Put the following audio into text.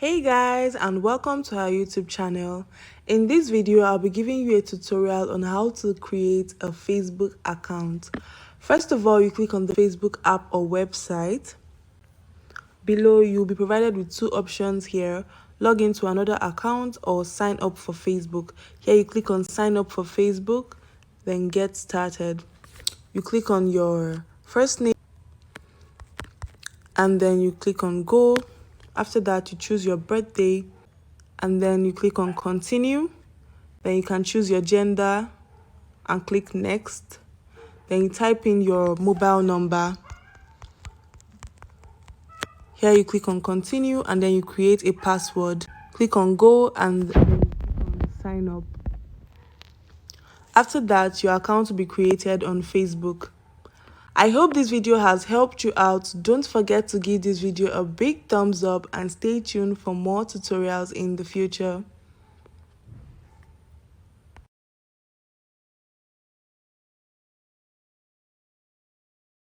Hey guys, and welcome to our YouTube channel. In this video, I'll be giving you a tutorial on how to create a Facebook account. First of all, you click on the Facebook app or website. Below, you'll be provided with two options here: log into another account or sign up for Facebook. Here you click on sign up for Facebook, then get started. You click on your first name and then you click on go. After that, you choose your birthday and then you click on continue. Then you can choose your gender and click next. Then you type in your mobile number. Here you click on continue and then you create a password. Click on go and then you click on sign up. After that, your account will be created on Facebook. I hope this video has helped you out. Don't forget to give this video a big thumbs up and stay tuned for more tutorials in the future.